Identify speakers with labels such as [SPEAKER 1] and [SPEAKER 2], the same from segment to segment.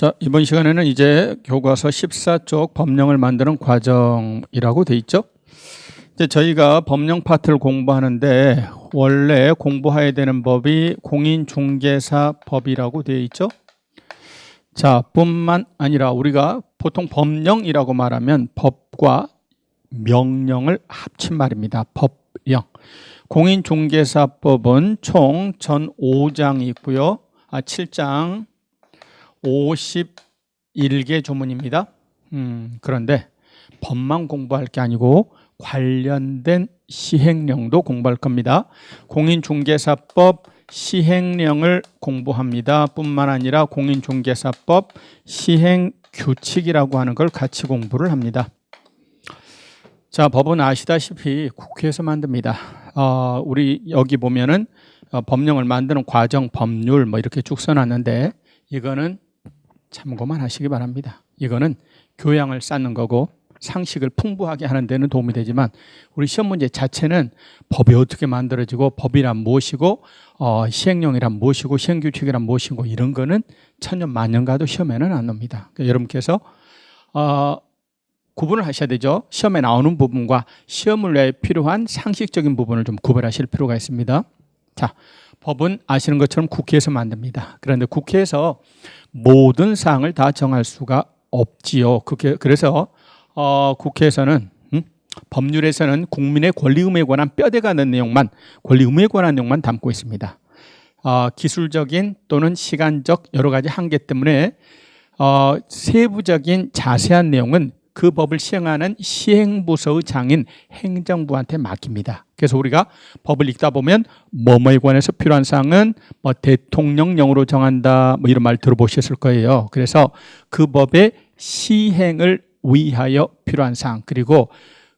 [SPEAKER 1] 자, 이번 시간에는 이제 교과서 14쪽 법령을 만드는 과정이라고 돼 있죠. 이제 저희가 법령 파트를 공부하는데 원래 공부해야 되는 법이 공인중개사법이라고 되어 있죠. 자, 뿐만 아니라 우리가 보통 법령이라고 말하면 법과 명령을 합친 말입니다. 법령. 공인중개사법은 총 전 5장이 있고요. 7장 51개 조문입니다. 그런데 법만 공부할 게 아니고 관련된 시행령도 공부할 겁니다. 공인중개사법 시행령을 공부합니다. 뿐만 아니라 공인중개사법 시행규칙이라고 하는 걸 같이 공부를 합니다. 자, 법은 아시다시피 국회에서 만듭니다. 우리 여기 보면은 법령을 만드는 과정, 법률 뭐 이렇게 쭉 써놨는데 이거는 참고만 하시기 바랍니다. 이거는 교양을 쌓는 거고 상식을 풍부하게 하는 데는 도움이 되지만 우리 시험 문제 자체는 법이 어떻게 만들어지고 법이란 무엇이고 시행령이란 무엇이고 시행규칙이란 무엇이고 이런 거는 천년 만년 가도 시험에는 안 옵니다. 그러니까 여러분께서 구분을 하셔야 되죠. 시험에 나오는 부분과 시험을 위해 필요한 상식적인 부분을 좀 구별하실 필요가 있습니다. 자, 법은 아시는 것처럼 국회에서 만듭니다. 그런데 국회에서 모든 사항을 다 정할 수가 없지요. 그래서 국회에서는 법률에서는 국민의 권리 의무에 관한 뼈대가 는 내용만, 권리 의무에 관한 내용만 담고 있습니다. 기술적인 또는 시간적 여러 가지 한계 때문에 세부적인 자세한 내용은 그 법을 시행하는 시행부서의 장인 행정부한테 맡깁니다. 그래서 우리가 법을 읽다 보면 뭐뭐에 관해서 필요한 사항은 뭐 대통령령으로 정한다 뭐 이런 말 들어보셨을 거예요. 그래서 그 법의 시행을 위하여 필요한 사항 그리고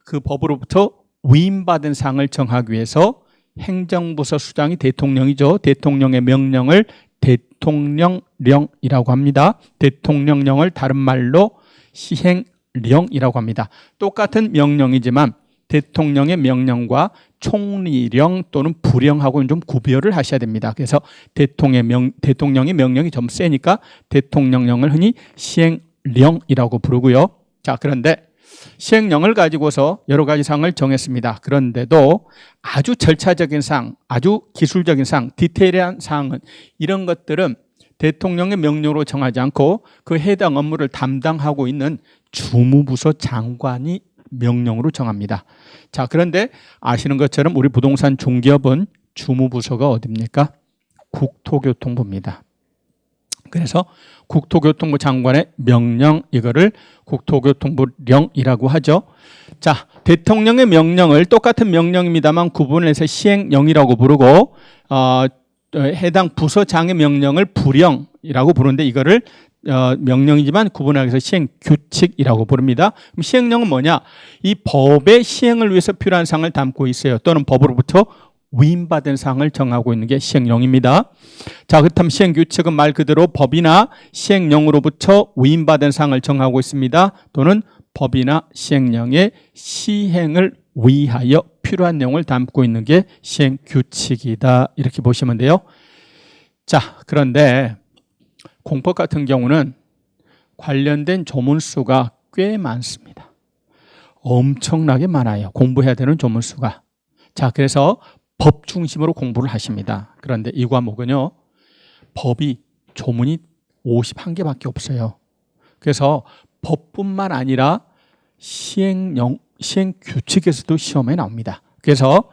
[SPEAKER 1] 그 법으로부터 위임받은 사항을 정하기 위해서 행정부서 수장이 대통령이죠. 대통령의 명령을 대통령령이라고 합니다. 대통령령을 다른 말로 시행령이라고 합니다. 똑같은 명령이지만 대통령의 명령과 총리령 또는 부령하고는 좀 구별을 하셔야 됩니다. 그래서 대통령의 명령이 좀 세니까 대통령령을 흔히 시행령이라고 부르고요. 자, 그런데 시행령을 가지고서 여러 가지 사항을 정했습니다. 그런데도 아주 절차적인 사항, 아주 기술적인 사항, 디테일한 사항은 이런 것들은 대통령의 명령으로 정하지 않고 그 해당 업무를 담당하고 있는 주무부서 장관이 명령으로 정합니다. 자, 그런데 아시는 것처럼 우리 부동산 중개업은 주무부서가 어디입니까? 국토교통부입니다. 그래서 국토교통부 장관의 명령 이거를 국토교통부령이라고 하죠. 자, 대통령의 명령을 똑같은 명령입니다만 구분을 해서 시행령이라고 부르고 해당 부서장의 명령을 부령이라고 부르는데 이거를 명령이지만 구분하기 위해서 시행규칙이라고 부릅니다. 그럼 시행령은 뭐냐? 이 법의 시행을 위해서 필요한 사항을 담고 있어요. 또는 법으로부터 위임받은 사항을 정하고 있는 게 시행령입니다. 자, 그렇다면 시행규칙은 말 그대로 법이나 시행령으로부터 위임받은 사항을 정하고 있습니다. 또는 법이나 시행령의 시행을 위하여 필요한 내용을 담고 있는 게 시행규칙이다. 이렇게 보시면 돼요. 자, 그런데 공법 같은 경우는 관련된 조문수가 꽤 많습니다. 엄청나게 많아요. 공부해야 되는 조문수가. 자, 그래서 법 중심으로 공부를 하십니다. 그런데 이 과목은요, 법이 조문이 51개밖에 없어요. 그래서 법뿐만 아니라 시행규칙에서도 시험에 나옵니다. 그래서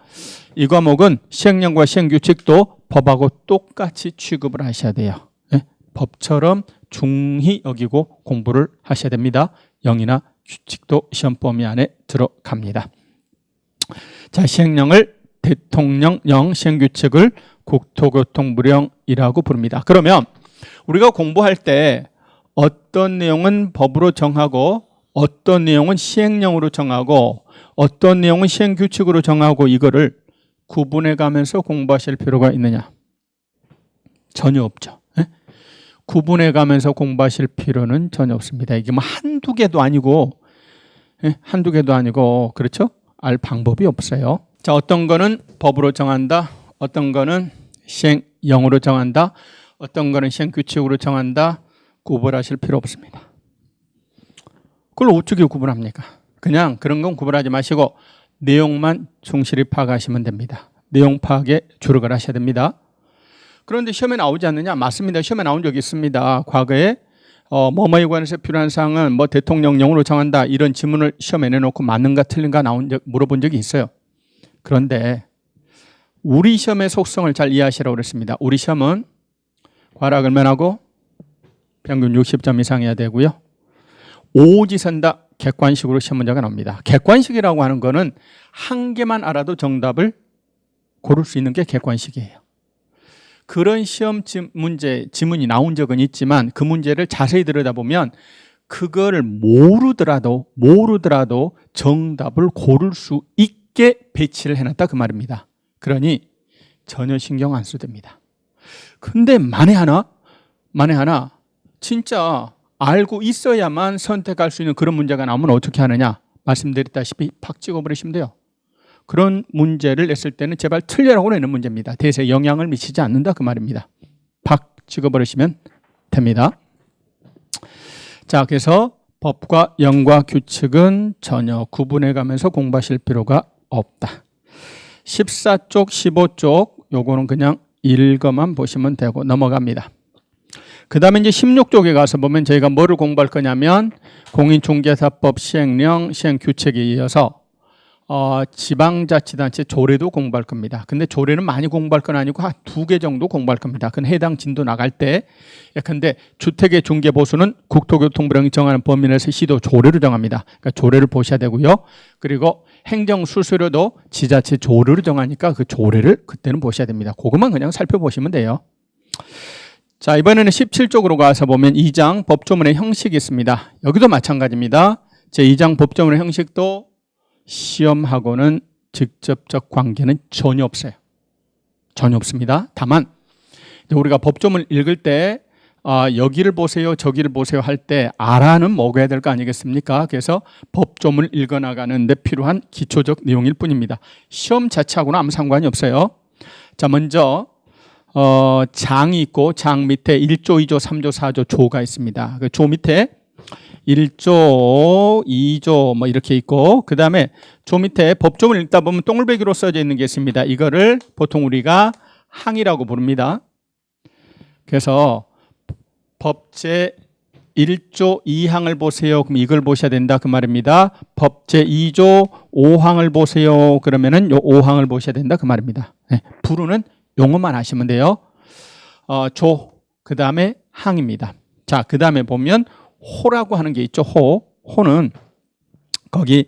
[SPEAKER 1] 이 과목은 시행령과 시행규칙도 법하고 똑같이 취급을 하셔야 돼요. 네? 법처럼 중히 여기고 공부를 하셔야 됩니다. 영이나 규칙도 시험 범위 안에 들어갑니다. 자, 시행령을 대통령령, 시행규칙을 국토교통부령이라고 부릅니다. 그러면 우리가 공부할 때 어떤 내용은 법으로 정하고 어떤 내용은 시행령으로 정하고 어떤 내용은 시행규칙으로 정하고 이거를 구분해 가면서 공부하실 필요가 있느냐? 전혀 없죠. 네? 구분해 가면서 공부하실 필요는 전혀 없습니다. 이게 뭐 한두 개도 아니고 한두 개도 아니고 그렇죠? 알 방법이 없어요. 자, 어떤 거는 법으로 정한다. 어떤 거는 시행령으로 정한다. 어떤 거는 시행규칙으로 정한다. 구분하실 필요 없습니다. 그걸 어떻게 구분합니까? 그냥 그런 건 구분하지 마시고 내용만 충실히 파악하시면 됩니다. 내용 파악에 주력을 하셔야 됩니다. 그런데 시험에 나오지 않느냐? 맞습니다. 시험에 나온 적이 있습니다. 과거에 뭐뭐에 관해서 필요한 사항은 뭐 대통령령으로 정한다 이런 질문을 시험에 내놓고 맞는가 틀린가 물어본 적이 있어요. 그런데 우리 시험의 속성을 잘 이해하시라고 그랬습니다. 우리 시험은 과락 얼마나고 평균 60점 이상이어야 되고요. 오지선다 객관식으로 시험 문제가 나옵니다. 객관식이라고 하는 거는 한 개만 알아도 정답을 고를 수 있는 게 객관식이에요. 그런 시험 지문이 나온 적은 있지만 그 문제를 자세히 들여다보면 그거를 모르더라도 정답을 고를 수 있게 배치를 해놨다 그 말입니다. 그러니 전혀 신경 안 써도 됩니다. 근데 만에 하나 진짜 알고 있어야만 선택할 수 있는 그런 문제가 나오면 어떻게 하느냐? 말씀드렸다시피 팍 찍어버리시면 돼요. 그런 문제를 냈을 때는 제발 틀려라고 내는 문제입니다. 대세에 영향을 미치지 않는다 그 말입니다. 팍 찍어버리시면 됩니다. 자, 그래서 법과 영과 규칙은 전혀 구분해 가면서 공부하실 필요가 없다. 14쪽, 15쪽 요거는 그냥 읽어만 보시면 되고 넘어갑니다. 그 다음에 이제 16쪽에 가서 보면 저희가 뭐를 공부할 거냐면 공인중개사법 시행령, 시행규칙에 이어서 지방자치단체 조례도 공부할 겁니다. 근데 조례는 많이 공부할 건 아니고 한 2개 정도 공부할 겁니다. 그건 해당 진도 나갈 때. 근데 주택의 중개보수는 국토교통부령이 정하는 범위 내에서 시도 조례로 정합니다. 그러니까 조례를 보셔야 되고요. 그리고 행정수수료도 지자체 조례로 정하니까 그 조례를 그때는 보셔야 됩니다. 그것만 그냥 살펴보시면 돼요. 자, 이번에는 17쪽으로 가서 보면 2장 법조문의 형식이 있습니다. 여기도 마찬가지입니다. 제2장 법조문의 형식도 시험하고는 직접적 관계는 전혀 없어요. 전혀 없습니다. 다만 우리가 법조문을 읽을 때 여기를 보세요, 저기를 보세요 할 때 알아는 먹어야 될 거 아니겠습니까? 그래서 법조문을 읽어나가는 데 필요한 기초적 내용일 뿐입니다. 시험 자체하고는 아무 상관이 없어요. 자, 먼저 장이 있고 장 밑에 1조, 2조, 3조, 4조 조가 있습니다. 그 조 밑에 1조, 2조 뭐 이렇게 있고 그 다음에 조 밑에 법조문을 읽다 보면 동글배기로 써져 있는 게 있습니다. 이거를 보통 우리가 항이라고 부릅니다. 그래서 법제 1조 2항을 보세요. 그럼 이걸 보셔야 된다 그 말입니다. 법제 2조 5항을 보세요. 그러면은 요 5항을 보셔야 된다 그 말입니다. 네, 부르는 용어만 하시면 돼요. 조, 그 다음에 항입니다. 자, 그 다음에 보면 호라고 하는 게 있죠. 호는 거기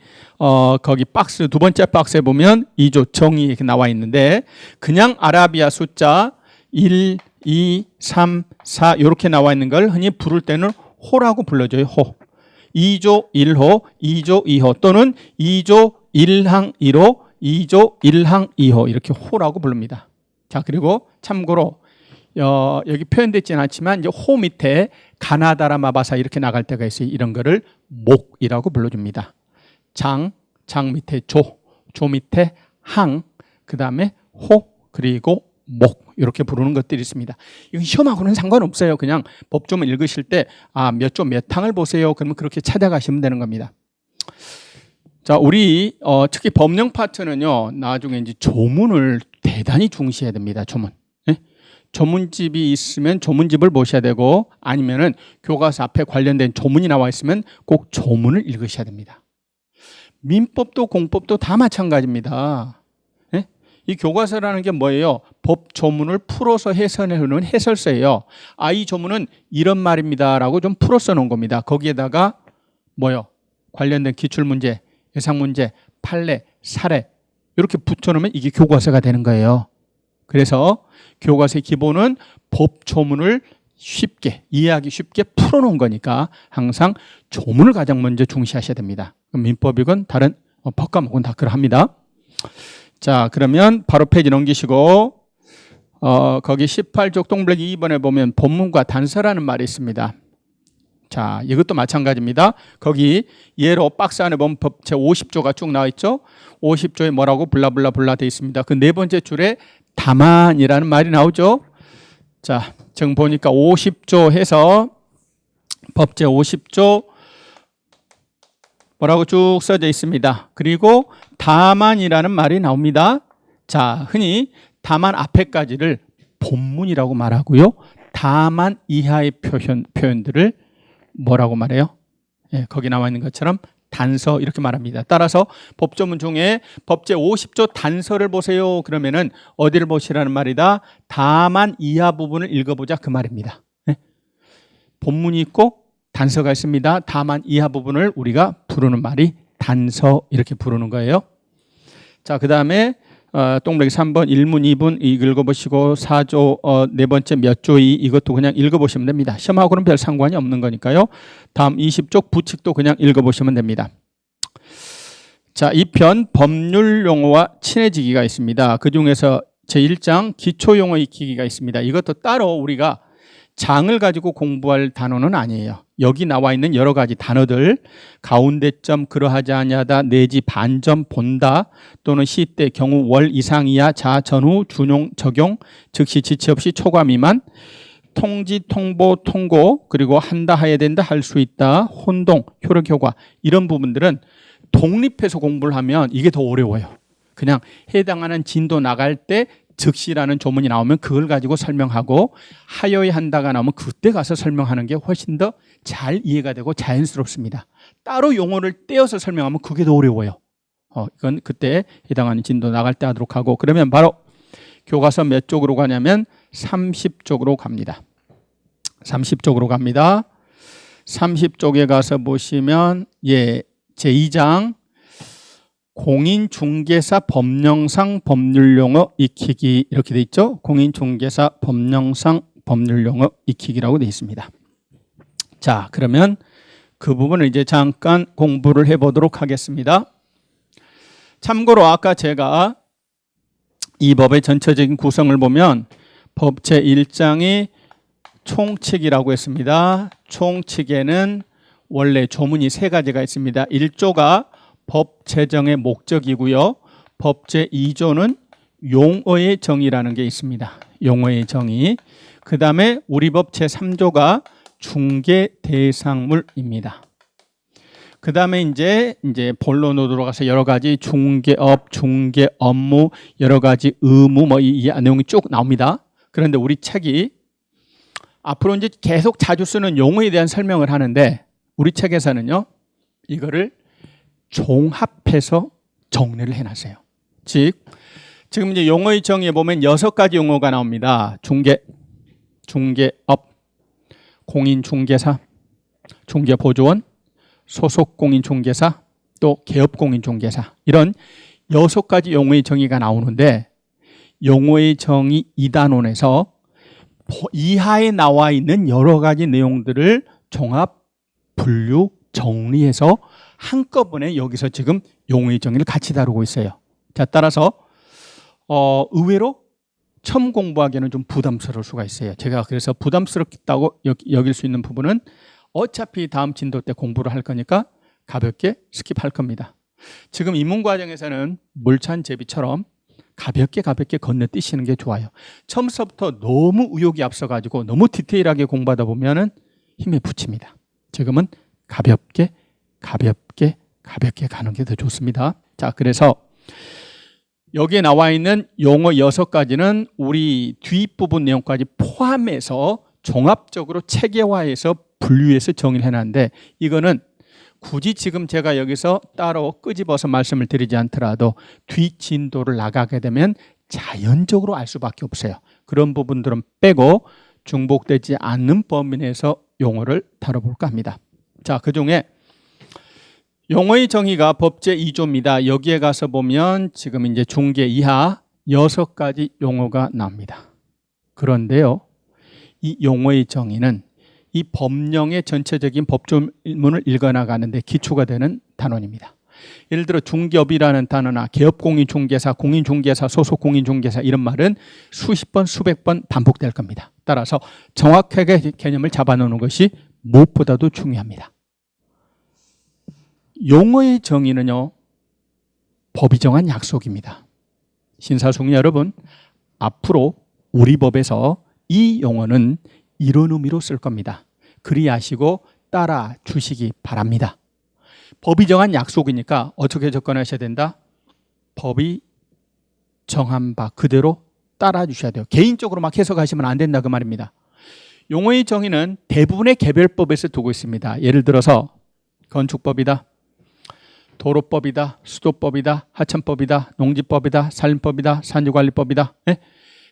[SPEAKER 1] 박스 두 번째 박스에 보면 2조 정의 이렇게 나와 있는데 그냥 아라비아 숫자 1, 2, 3, 4 이렇게 나와 있는 걸 흔히 부를 때는 호라고 불러줘요. 호. 2조 1호, 2조 2호 또는 2조 1항 1호, 2조 1항 2호 이렇게 호라고 부릅니다. 자, 그리고 참고로 여기 표현되지는 않지만 이제 호 밑에 가나다라 마바사 이렇게 나갈 때가 있어요. 이런 거를 목이라고 불러줍니다. 장 밑에 조 밑에 항, 그 다음에 호, 그리고 목 이렇게 부르는 것들이 있습니다. 이건 시험하고는 상관없어요. 그냥 법조문 읽으실 때 몇 조 몇 항을 보세요. 그러면 그렇게 찾아가시면 되는 겁니다. 자, 우리 특히 법령 파트는요. 나중에 이제 조문을 대단히 중시해야 됩니다. 조문. 네? 조문집이 있으면 조문집을 보셔야 되고 아니면은 교과서 앞에 관련된 조문이 나와 있으면 꼭 조문을 읽으셔야 됩니다. 민법도 공법도 다 마찬가지입니다. 네? 이 교과서라는 게 뭐예요? 법 조문을 풀어서 해설해놓은 해설서예요. 이 조문은 이런 말입니다라고 좀 풀어 써놓은 겁니다. 거기에다가 뭐요? 관련된 기출문제, 예상문제, 판례, 사례 이렇게 붙여놓으면 이게 교과서가 되는 거예요. 그래서 교과서의 기본은 법 조문을 쉽게 이해하기 쉽게 풀어놓은 거니까 항상 조문을 가장 먼저 중시하셔야 됩니다. 민법이건 다른 법 과목은 다 그러합니다. 자, 그러면 바로 페이지 넘기시고 거기 18쪽 동블랙 2번에 보면 본문과 단서라는 말이 있습니다. 자, 이것도 마찬가지입니다. 거기 예로 박스 안에 보면 법 제50조가 쭉 나와 있죠. 50조에 뭐라고 블라블라블라 되어 있습니다. 그 네 번째 줄에 다만이라는 말이 나오죠. 자, 지금 보니까 50조 해서 법제 50조 뭐라고 쭉 써져 있습니다. 그리고 다만이라는 말이 나옵니다. 자, 흔히 다만 앞에까지를 본문이라고 말하고요. 다만 이하의 표현들을 뭐라고 말해요? 예, 거기 나와 있는 것처럼 단서 이렇게 말합니다. 따라서 법조문 중에 법제 50조 단서를 보세요. 그러면은 어디를 보시라는 말이다? 다만 이하 부분을 읽어보자 그 말입니다. 예? 본문이 있고 단서가 있습니다. 다만 이하 부분을 우리가 부르는 말이 단서 이렇게 부르는 거예요. 자, 그 다음에 동그라미 3번 1문 2분 읽어보시고 4조 네 번째 몇 조이 이것도 그냥 읽어보시면 됩니다. 시험하고는 별 상관이 없는 거니까요. 다음 20조 부칙도 그냥 읽어보시면 됩니다. 자, 이 편 법률 용어와 친해지기가 있습니다. 그중에서 제1장 기초용어 익히기가 있습니다. 이것도 따로 우리가 장을 가지고 공부할 단어는 아니에요. 여기 나와 있는 여러 가지 단어들 가운데점 그러하지 아니하다 내지 반점 본다 또는 시때 경우 월 이상 이하 자 전후 준용 적용 즉시 지체 없이 초과 미만 통지 통보 통고 그리고 한다 해야 된다 할 수 있다 혼동 효력 효과 이런 부분들은 독립해서 공부를 하면 이게 더 어려워요. 그냥 해당하는 진도 나갈 때 즉시라는 조문이 나오면 그걸 가지고 설명하고 하여야 한다가 나오면 그때 가서 설명하는 게 훨씬 더 잘 이해가 되고 자연스럽습니다. 따로 용어를 떼어서 설명하면 그게 더 어려워요. 이건 그때 해당하는 진도 나갈 때 하도록 하고 그러면 바로 교과서 몇 쪽으로 가냐면 30쪽으로 갑니다. 30쪽으로 갑니다. 30쪽에 가서 보시면 제2장 공인중개사 법령상 법률용어 익히기 이렇게 돼 있죠. 공인중개사 법령상 법률용어 익히기라고 돼 있습니다. 자, 그러면 그 부분을 이제 잠깐 공부를 해보도록 하겠습니다. 참고로 아까 제가 이 법의 전체적인 구성을 보면 법 제1장이 총칙이라고 했습니다. 총칙에는 원래 조문이 3가지가 있습니다. 1조가 법 제정의 목적이고요. 법 제2조는 용어의 정의라는 게 있습니다. 용어의 정의. 그 다음에 우리 법 제3조가 중개 대상물입니다. 그 다음에 이제 본론으로 들어가서 여러 가지 중개업, 중개 업무, 여러 가지 의무 이 내용이 쭉 나옵니다. 그런데 우리 책이 앞으로 이제 계속 자주 쓰는 용어에 대한 설명을 하는데 우리 책에서는요, 이거를 종합해서 정리를 해놨어요. 즉, 지금 이제 용어의 정의에 보면 6가지 용어가 나옵니다. 중개, 중개업, 공인중개사, 중개보조원, 소속공인중개사, 또 개업공인중개사 이런 6가지 용어의 정의가 나오는데 용어의 정의 2단원에서 이하에 나와 있는 여러 가지 내용들을 종합, 분류, 정리해서 한꺼번에 여기서 지금 용어의 정의를 같이 다루고 있어요. 자, 따라서 의외로 처음 공부하기에는 좀 부담스러울 수가 있어요. 제가 그래서 부담스럽다고 여길 수 있는 부분은 어차피 다음 진도 때 공부를 할 거니까 가볍게 스킵할 겁니다. 지금 입문 과정에서는 물찬 제비처럼 가볍게 건너뛰시는 게 좋아요. 처음부터 너무 의욕이 앞서가지고 너무 디테일하게 공부하다 보면은 힘에 부칩니다. 지금은 가볍게 가는 게 더 좋습니다. 자, 그래서 여기에 나와 있는 용어 6가지는 우리 뒷부분 내용까지 포함해서 종합적으로 체계화해서 분류해서 정의를 해놨는데 이거는 굳이 지금 제가 여기서 따로 끄집어서 말씀을 드리지 않더라도 뒷진도를 나가게 되면 자연적으로 알 수밖에 없어요. 그런 부분들은 빼고 중복되지 않는 범위 내에서 용어를 다뤄볼까 합니다. 자, 그중에 용어의 정의가 법 제2조입니다. 여기에 가서 보면 지금 이제 중개 이하 6가지 용어가 나옵니다. 그런데요, 이 용어의 정의는 이 법령의 전체적인 법조문을 읽어나가는데 기초가 되는 단원입니다. 예를 들어 중개업이라는 단어나 개업공인중개사, 공인중개사, 소속공인중개사 이런 말은 수십 번, 수백 번 반복될 겁니다. 따라서 정확하게 개념을 잡아놓는 것이 무엇보다도 중요합니다. 용어의 정의는요, 법이 정한 약속입니다. 신사숙녀 여러분, 앞으로 우리 법에서 이 용어는 이런 의미로 쓸 겁니다. 그리 아시고 따라 주시기 바랍니다. 법이 정한 약속이니까 어떻게 접근하셔야 된다? 법이 정한 바 그대로 따라 주셔야 돼요. 개인적으로 막 해석하시면 안 된다 그 말입니다. 용어의 정의는 대부분의 개별법에서 두고 있습니다. 예를 들어서 건축법이다, 도로법이다, 수도법이다, 하천법이다, 농지법이다, 산림법이다, 산지관리법이다. 네?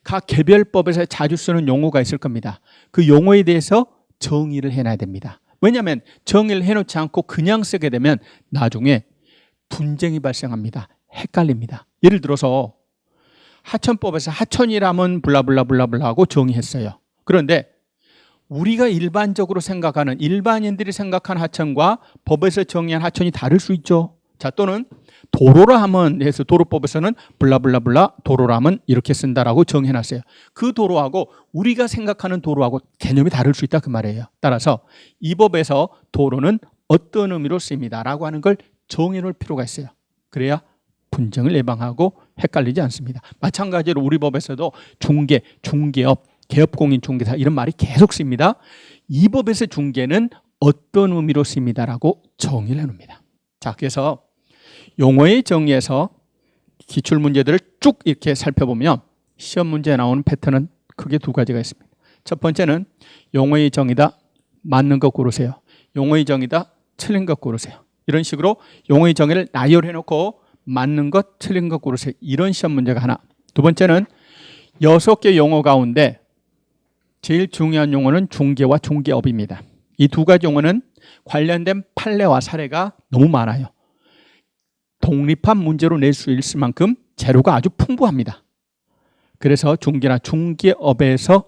[SPEAKER 1] 각 개별법에서 자주 쓰는 용어가 있을 겁니다. 그 용어에 대해서 정의를 해놔야 됩니다. 왜냐하면 정의를 해놓지 않고 그냥 쓰게 되면 나중에 분쟁이 발생합니다. 헷갈립니다. 예를 들어서 하천법에서 하천이라면 블라블라블라블라 하고 정의했어요. 그런데 우리가 일반적으로 생각하는 일반인들이 생각하는 하천과 법에서 정의한 하천이 다를 수 있죠. 자, 또는 도로라 하면 해서 도로법에서는 블라블라블라 도로라 하면 이렇게 쓴다라고 정해놨어요. 그 도로하고 우리가 생각하는 도로하고 개념이 다를 수 있다 그 말이에요. 따라서 이 법에서 도로는 어떤 의미로 쓰입니다라고 하는 걸 정해놓을 필요가 있어요. 그래야 분쟁을 예방하고 헷갈리지 않습니다. 마찬가지로 우리 법에서도 중개, 중개업, 개업공인중개사 이런 말이 계속 쓰입니다. 이 법에서 중개는 어떤 의미로 쓰입니다라고 정의를 해놓습니다. 자, 그래서 용어의 정의에서 기출문제들을 쭉 이렇게 살펴보면 시험 문제에 나오는 패턴은 크게 두 가지가 있습니다. 첫 번째는 용어의 정의다, 맞는 것 고르세요. 용어의 정의다, 틀린 것 고르세요. 이런 식으로 용어의 정의를 나열해놓고 맞는 것, 틀린 것 고르세요. 이런 시험 문제가 하나. 두 번째는 6개 용어 가운데 제일 중요한 용어는 중개와 중개업입니다. 이 두 가지 용어는 관련된 판례와 사례가 너무 많아요. 독립한 문제로 낼 수 있을 만큼 재료가 아주 풍부합니다. 그래서 중개나 중개업에서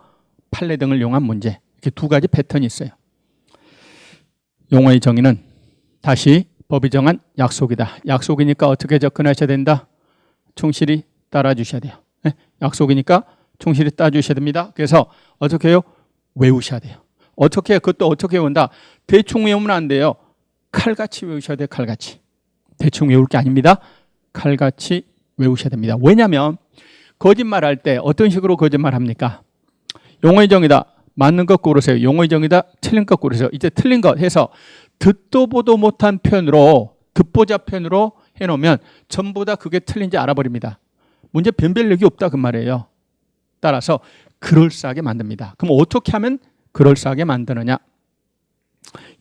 [SPEAKER 1] 판례 등을 이용한 문제, 이렇게 두 가지 패턴이 있어요. 용어의 정의는 다시 법이 정한 약속이다. 약속이니까 어떻게 접근하셔야 된다? 충실히 따라주셔야 돼요. 네? 약속이니까 충실히 따라주셔야 됩니다. 그래서 어떻게 해요? 외우셔야 돼요. 어떻게, 그것도 어떻게 외운다? 대충 외우면 안 돼요. 칼같이 외우셔야 돼요. 칼같이. 대충 외울 게 아닙니다. 칼같이 외우셔야 됩니다. 왜냐하면 거짓말할 때 어떤 식으로 거짓말합니까? 용어의 정의다. 맞는 것 고르세요. 용어의 정의다. 틀린 것 고르세요. 이제 틀린 것 해서 듣도 보도 못한 표현으로 듣보자 표현으로 해놓으면 전부 다 그게 틀린지 알아버립니다. 문제 변별력이 없다 그 말이에요. 따라서 그럴싸하게 만듭니다. 그럼 어떻게 하면 그럴싸하게 만드느냐?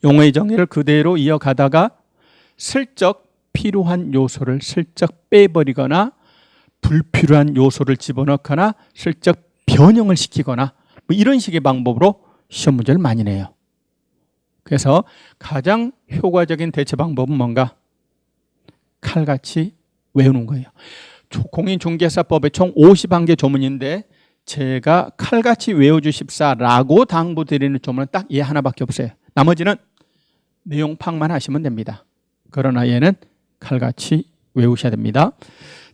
[SPEAKER 1] 용어의 정의를 그대로 이어가다가 슬쩍 필요한 요소를 슬쩍 빼버리거나 불필요한 요소를 집어넣거나 슬쩍 변형을 시키거나 뭐 이런 식의 방법으로 시험 문제를 많이 내요. 그래서 가장 효과적인 대처 방법은 뭔가? 칼같이 외우는 거예요. 공인중개사법에 총 51개 조문인데 제가 칼같이 외워주십사라고 당부드리는 조문은 딱 얘 하나밖에 없어요. 나머지는 내용 파악만 하시면 됩니다. 그러나 얘는 칼같이 외우셔야 됩니다.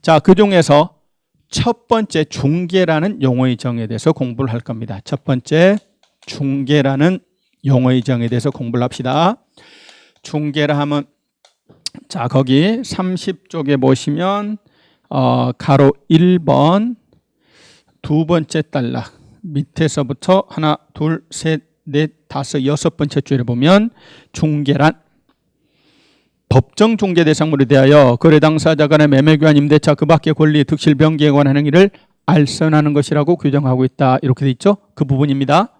[SPEAKER 1] 자, 그중에서 첫 번째 중개라는 용어의 정의에 대해서 공부를 할 겁니다. 첫 번째 중개라는 용어의 정의에 대해서 공부를 합시다. 중개라 하면 자, 거기 30쪽에 보시면 가로 1번 두 번째 단락 밑에서부터 하나, 둘, 셋, 넷, 다섯, 여섯 번째 줄에 보면 중개란 법정 중개 대상물에 대하여 거래 당사자 간의 매매 교환 임대차 그 밖의 권리 득실 변기에 관한 행위를 알선하는 것이라고 규정하고 있다. 이렇게 돼 있죠. 그 부분입니다.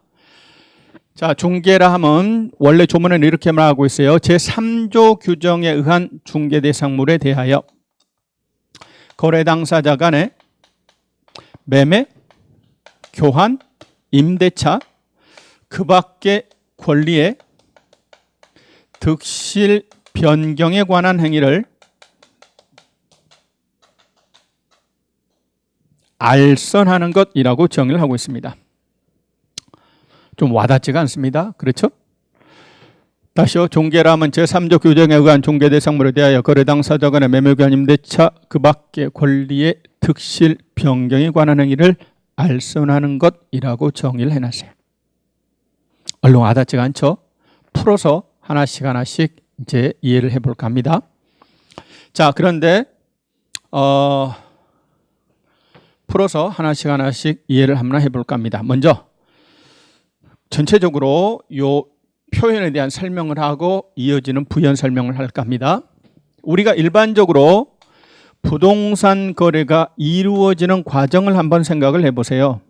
[SPEAKER 1] 자, 중개라 하면 원래 조문에는 이렇게 말하고 있어요. 제3조 규정에 의한 중개 대상물에 대하여 거래 당사자 간의 매매, 교환, 임대차 그 밖의 권리의 득실 변경에 관한 행위를 알선하는 것이라고 정의를 하고 있습니다. 좀 와닿지가 않습니다. 그렇죠? 다시요. 중개라 하면 제3조 규정에 의한 중개 대상물에 대하여 거래 당사자 간의 매매 교환 임대차 그 밖의 권리의 득실 변경에 관한 행위를 알선하는 것이라고 정의를 해놨어요. 얼른 와닿지가 않죠? 풀어서 하나씩 이제 이해를 해볼까 합니다. 자, 그런데 풀어서 하나씩 이해를 한번 해볼까 합니다. 먼저 전체적으로 요 표현에 대한 설명을 하고 이어지는 부연 설명을 할까 합니다. 우리가 일반적으로 부동산 거래가 이루어지는 과정을 한번 생각을 해보세요.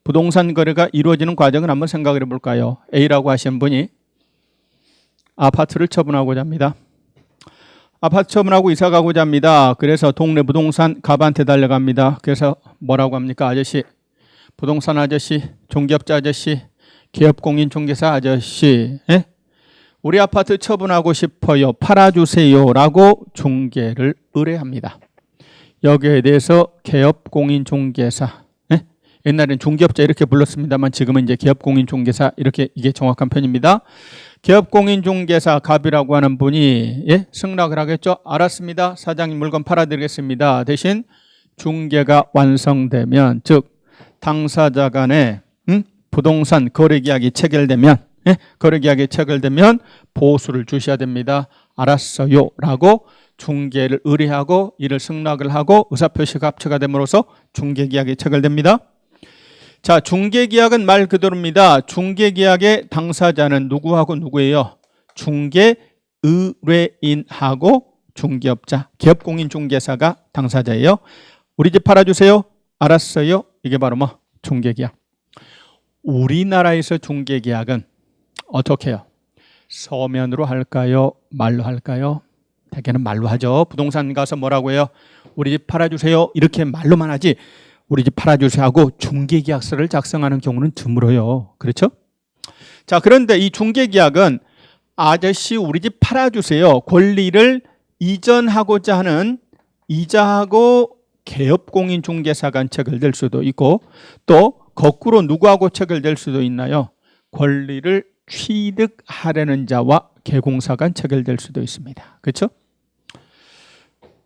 [SPEAKER 1] 부동산 거래가 이루어지는 과정을 한번 생각을 해볼까요? A라고 하시는 분이 아파트를 처분하고자 합니다. 아파트 처분하고 이사 가고자 합니다. 그래서 동네 부동산 갑한테 달려갑니다. 그래서 뭐라고 합니까? 아저씨, 부동산 아저씨, 중개업자 아저씨, 기업공인중개사 아저씨, 우리 아파트 처분하고 싶어요. 팔아주세요 라고 중개를 의뢰합니다. 여기에 대해서 기업공인중개사, 옛날엔 중개업자 이렇게 불렀습니다만 지금은 이제 기업공인중개사 이렇게 이게 정확한 편입니다. 기업공인중개사 갑이라고 하는 분이 승낙을 하겠죠. 알았습니다. 사장님 물건 팔아드리겠습니다. 대신 중개가 완성되면 즉 당사자 간에 부동산 거래계약이 체결되면 거래계약이 체결되면 보수를 주셔야 됩니다. 알았어요 라고 중개를 의뢰하고 이를 승낙을 하고 의사표시가 합체가 됨으로써 중개계약이 체결됩니다. 자, 중개계약은 말 그대로입니다. 중개계약의 당사자는 누구하고 누구예요? 중개의뢰인하고 중개업자, 기업공인중개사가 당사자예요. 우리 집 팔아주세요. 알았어요. 이게 바로 뭐? 중개계약. 우리나라에서 중개계약은 어떻게 해요? 서면으로 할까요? 말로 할까요? 대개는 말로 하죠. 부동산 가서 뭐라고 해요? 우리 집 팔아주세요. 이렇게 말로만 하지 우리 집 팔아주세요 하고 중개계약서를 작성하는 경우는 드물어요. 그렇죠? 자, 그런데 이 중개계약은 아저씨 우리 집 팔아주세요. 권리를 이전하고자 하는 이자하고 개업공인중개사 간 체결될 수도 있고 또 거꾸로 누구하고 체결될 수도 있나요? 권리를 취득하려는 자와 개공사 간 체결될 수도 있습니다. 그렇죠?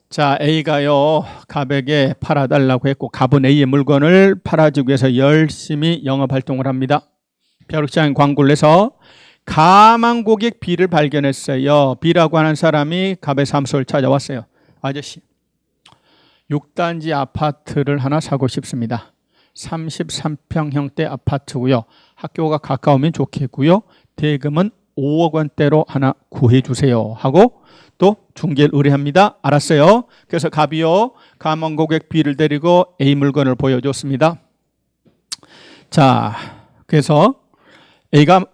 [SPEAKER 1] 자, A가요 갑에게 팔아달라고 했고 갑은 A의 물건을 팔아주기 위해서 열심히 영업활동을 합니다. 벼룩시장에 광고를 해서 가망 고객 B를 발견했어요. B라고 하는 사람이 갑의 사무소를 찾아왔어요. 아저씨 6단지 아파트를 하나 사고 싶습니다. 33평형대 아파트고요. 학교가 가까우면 좋겠고요. 대금은 5억 원대로 하나 구해주세요 하고 또 중개를 의뢰합니다. 알았어요. 그래서 갑이요 가망 고객 B를 데리고 A 물건을 보여줬습니다. 자, 그래서 A가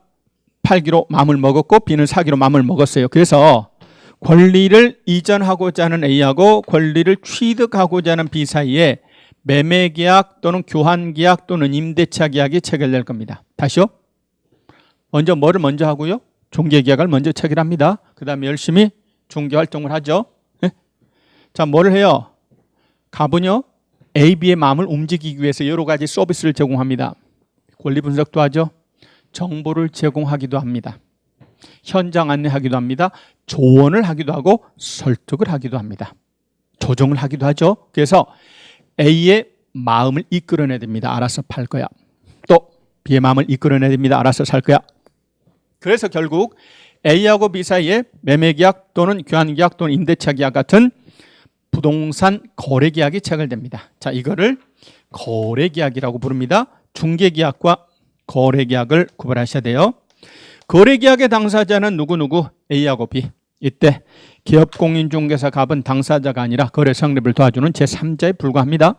[SPEAKER 1] 팔기로 마음을 먹었고 B는 사기로 마음을 먹었어요. 그래서 권리를 이전하고자 하는 A하고 권리를 취득하고자 하는 B 사이에 매매계약 또는 교환계약 또는 임대차 계약이 체결될 겁니다. 다시요. 먼저 뭐를 먼저 하고요? 중개계약을 먼저 체결합니다. 그 다음에 열심히 중개활동을 하죠. 자, 뭐를 해요? 갑은요 A, B의 마음을 움직이기 위해서 여러 가지 서비스를 제공합니다. 권리 분석도 하죠. 정보를 제공하기도 합니다. 현장 안내하기도 합니다. 조언을 하기도 하고 설득을 하기도 합니다. 조정을 하기도 하죠. 그래서 A의 마음을 이끌어내야 됩니다. 알아서 팔 거야. 또 B의 마음을 이끌어내야 됩니다. 알아서 살 거야. 그래서 결국 A하고 B 사이에 매매계약 또는 교환계약 또는 임대차 계약 같은 부동산 거래계약이 체결됩니다. 자, 이거를 거래계약이라고 부릅니다. 중개계약과 거래계약을 구별하셔야 돼요. 거래계약의 당사자는 누구누구? A하고 B. 이때 기업공인중개사 갑은 당사자가 아니라 거래 성립을 도와주는 제3자에 불과합니다.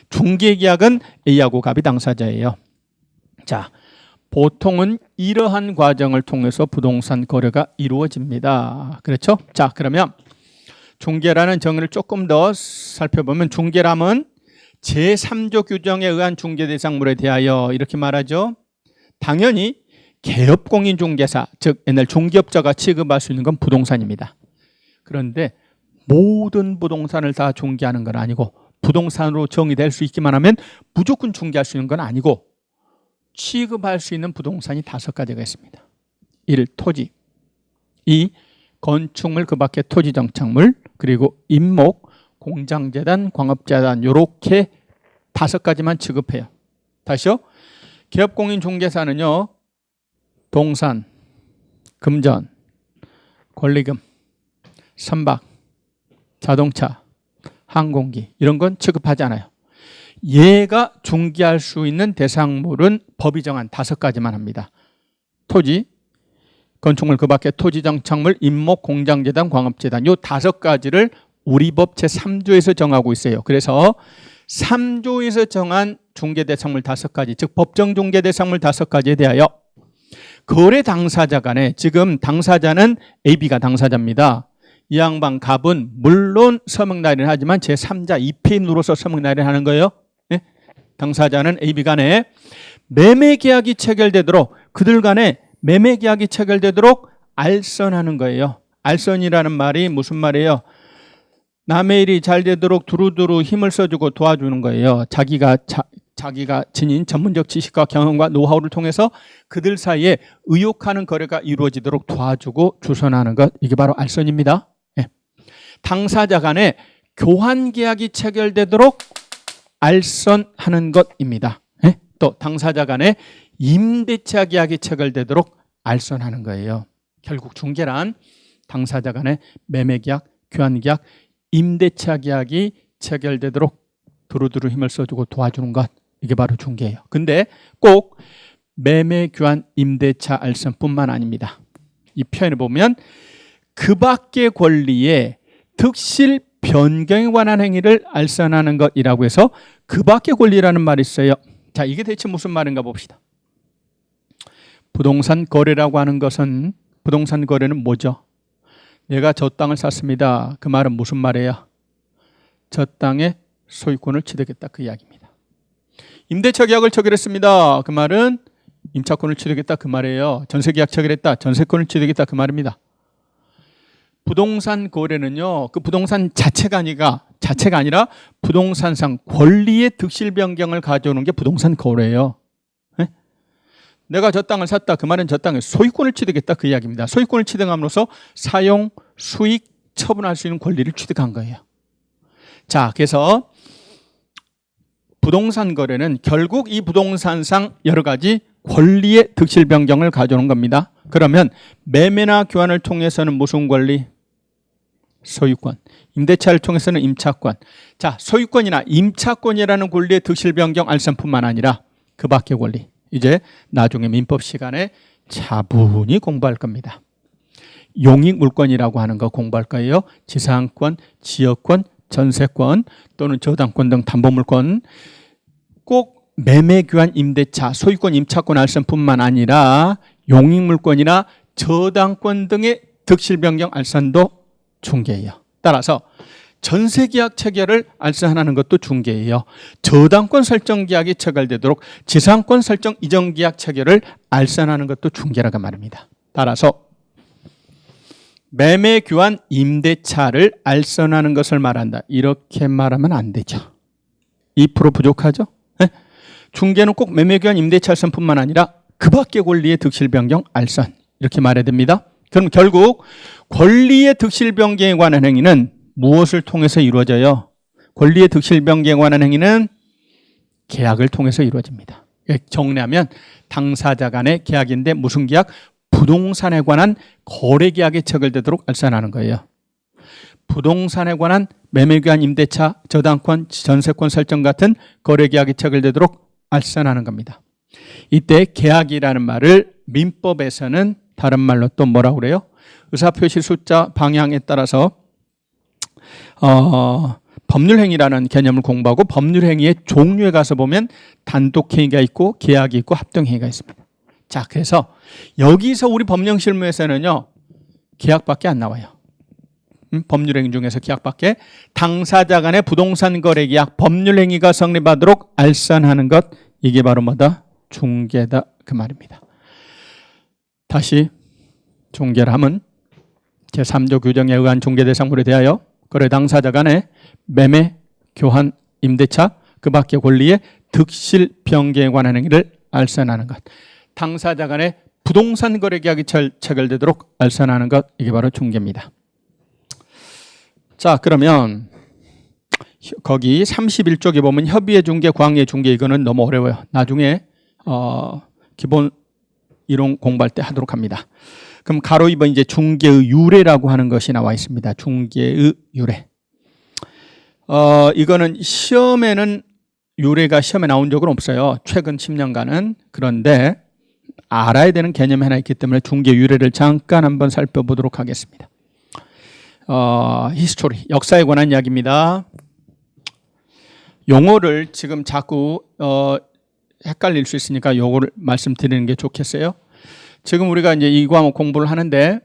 [SPEAKER 1] 중개계약은 A하고 갑이 당사자예요. 자, 보통은 이러한 과정을 통해서 부동산 거래가 이루어집니다. 그렇죠? 자, 그러면 중개라는 정의를 조금 더 살펴보면 중개람은 제3조 규정에 의한 중개대상물에 대하여 이렇게 말하죠. 당연히 개업공인중개사, 즉 옛날 중개업자가 취급할 수 있는 건 부동산입니다. 그런데 모든 부동산을 다 중개하는 건 아니고 부동산으로 정의될 수 있기만 하면 무조건 중개할 수 있는 건 아니고 취급할 수 있는 부동산이 5가지가 있습니다. 1. 토지, 2. 건축물 그 밖에 토지정착물, 그리고 임목, 공장재단, 광업재단 이렇게 5가지만 취급해요. 다시요. 기업공인중개사는요. 동산, 금전, 권리금, 선박, 자동차, 항공기 이런 건 취급하지 않아요. 얘가 중개할 수 있는 대상물은 법이 정한 5가지만 합니다. 토지, 건축물 그 밖에 토지정착물, 임목, 공장재단, 광업재단 요 5가지를 우리 법 제3조에서 정하고 있어요. 그래서 3조에서 정한 중개대상물 5가지, 즉 법정 중개대상물 5가지에 대하여 거래 당사자 간에, 지금 당사자는 AB가 당사자입니다. 이 양반 갑은 물론 서명 날인을 하지만 제3자 입회인으로서 서명 날인을 하는 거예요. 네? 당사자는 AB 간에 매매 계약이 체결되도록, 그들 간에 매매 계약이 체결되도록 알선하는 거예요. 알선이라는 말이 무슨 말이에요? 남의 일이 잘 되도록 두루두루 힘을 써주고 도와주는 거예요. 자기가 지닌 전문적 지식과 경험과 노하우를 통해서 그들 사이에 의욕하는 거래가 이루어지도록 도와주고 주선하는 것, 이게 바로 알선입니다. 네. 당사자 간에 교환 계약이 체결되도록 알선하는 것입니다. 네. 또 당사자 간에 임대차 계약이 체결되도록 알선하는 거예요. 결국 중개란 당사자 간에 매매 계약, 교환 계약, 임대차 계약이 체결되도록 두루두루 힘을 써주고 도와주는 것, 이게 바로 중개예요. 근데 꼭 매매, 교환, 임대차 알선뿐만 아닙니다. 이 표현을 보면 그 밖의 권리에 득실 변경에 관한 행위를 알선하는 것이라고 해서 그 밖의 권리라는 말이 있어요. 자, 이게 대체 무슨 말인가 봅시다. 부동산 거래라고 하는 것은, 부동산 거래는 뭐죠? 내가 저 땅을 샀습니다. 그 말은 무슨 말이에요? 저 땅의 소유권을 취득했다, 그 이야기입니다. 임대차 계약을 체결했습니다. 그 말은 임차권을 취득했다, 그 말이에요. 전세계약 체결했다, 전세권을 취득했다, 그 말입니다. 부동산 거래는요, 그 부동산 자체가 아니라 부동산상 권리의 득실 변경을 가져오는 게 부동산 거래예요. 네? 내가 저 땅을 샀다, 그 말은 저 땅의 소유권을 취득했다, 그 이야기입니다. 소유권을 취득함으로써 사용, 수익, 처분할 수 있는 권리를 취득한 거예요. 자, 그래서 부동산 거래는 결국 이 부동산상 여러 가지 권리의 득실 변경을 가져오는 겁니다. 그러면 매매나 교환을 통해서는 무슨 권리? 소유권. 임대차를 통해서는 임차권. 자, 소유권이나 임차권이라는 권리의 득실 변경 알선뿐만 아니라 그 밖의 권리, 이제 나중에 민법 시간에 차분히 공부할 겁니다. 용익물권이라고 하는 거 공부할 거예요. 지상권, 지역권, 전세권 또는 저당권 등 담보물권. 꼭 매매, 교환, 임대차, 소유권, 임차권 알선뿐만 아니라 용익물권이나 저당권 등의 득실 변경 알선도 중개예요. 따라서 전세계약 체결을 알선하는 것도 중개예요. 저당권 설정 계약이 체결되도록 지상권 설정 이전 계약 체결을 알선하는 것도 중개라고 말입니다. 따라서 매매, 교환, 임대차를 알선하는 것을 말한다, 이렇게 말하면 안 되죠. 2% 부족하죠? 네? 중개는 꼭 매매, 교환, 임대차 알선뿐만 아니라 그 밖의 권리의 득실 변경 알선, 이렇게 말해야 됩니다. 그럼 결국 권리의 득실 변경에 관한 행위는 무엇을 통해서 이루어져요? 권리의 득실 변경에 관한 행위는 계약을 통해서 이루어집니다. 정리하면 당사자 간의 계약인데 무슨 계약? 부동산에 관한 거래 계약이 체결되도록 알선하는 거예요. 부동산에 관한 매매, 교환, 임대차, 저당권, 전세권 설정 같은 거래 계약이 체결되도록 알선하는 겁니다. 이때 계약이라는 말을 민법에서는 다른 말로 또 뭐라고 그래요? 의사표시 숫자 방향에 따라서 법률행위라는 개념을 공부하고 법률행위의 종류에 가서 보면 단독행위가 있고 계약이 있고 합동행위가 있습니다. 자, 그래서 여기서 우리 법령실무에서는요, 계약밖에 안 나와요. 법률행위 중에서 계약밖에. 당사자 간의 부동산 거래 계약, 법률행위가 성립하도록 알선하는 것, 이게 바로 뭐다? 중개다, 그 말입니다. 다시 중개를 하면 제3조 규정에 의한 중개대상물에 대하여 거래 당사자 간의 매매, 교환, 임대차, 그 밖의 권리의 득실 변경에 관한 행위를 알선하는 것. 당사자 간의 부동산 거래 계약이 체결되도록 알선하는 것, 이게 바로 중개입니다. 자, 그러면 거기 31쪽에 보면 협의의 중개, 광의의 중개, 이거는 너무 어려워요. 나중에 기본 이론 공부할 때 하도록 합니다. 그럼 가로 2번 이제 중개의 유래라고 하는 것이 나와 있습니다. 중개의 유래. 이거는 시험에는 유래가 시험에 나온 적은 없어요. 최근 10년간은. 그런데 알아야 되는 개념이 하나 있기 때문에 중개 유래를 잠깐 한번 살펴보도록 하겠습니다. 히스토리, 역사에 관한 이야기입니다. 용어를 지금 자꾸 헷갈릴 수 있으니까 요거를 말씀드리는 게 좋겠어요. 지금 우리가 이제 이 과목 공부를 하는데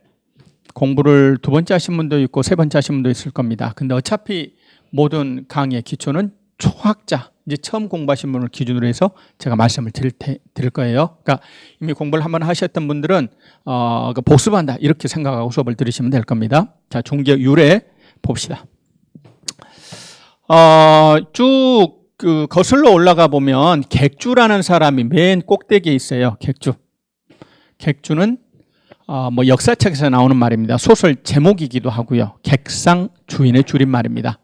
[SPEAKER 1] 공부를 두 번째 하신 분도 있고 세 번째 하신 분도 있을 겁니다. 근데 어차피 모든 강의의 기초는 초학자, 이제 처음 공부하신 분을 기준으로 해서 제가 말씀을 드릴 거예요. 그러니까 이미 공부를 한번 하셨던 분들은 복습한다 이렇게 생각하고 수업을 들으시면 될 겁니다. 자, 중개 유래 봅시다. 쭉 그 거슬러 올라가 보면 객주라는 사람이 맨 꼭대기에 있어요. 객주는 뭐 역사책에서 나오는 말입니다. 소설 제목이기도 하고요. 객상 주인의 줄임말입니다.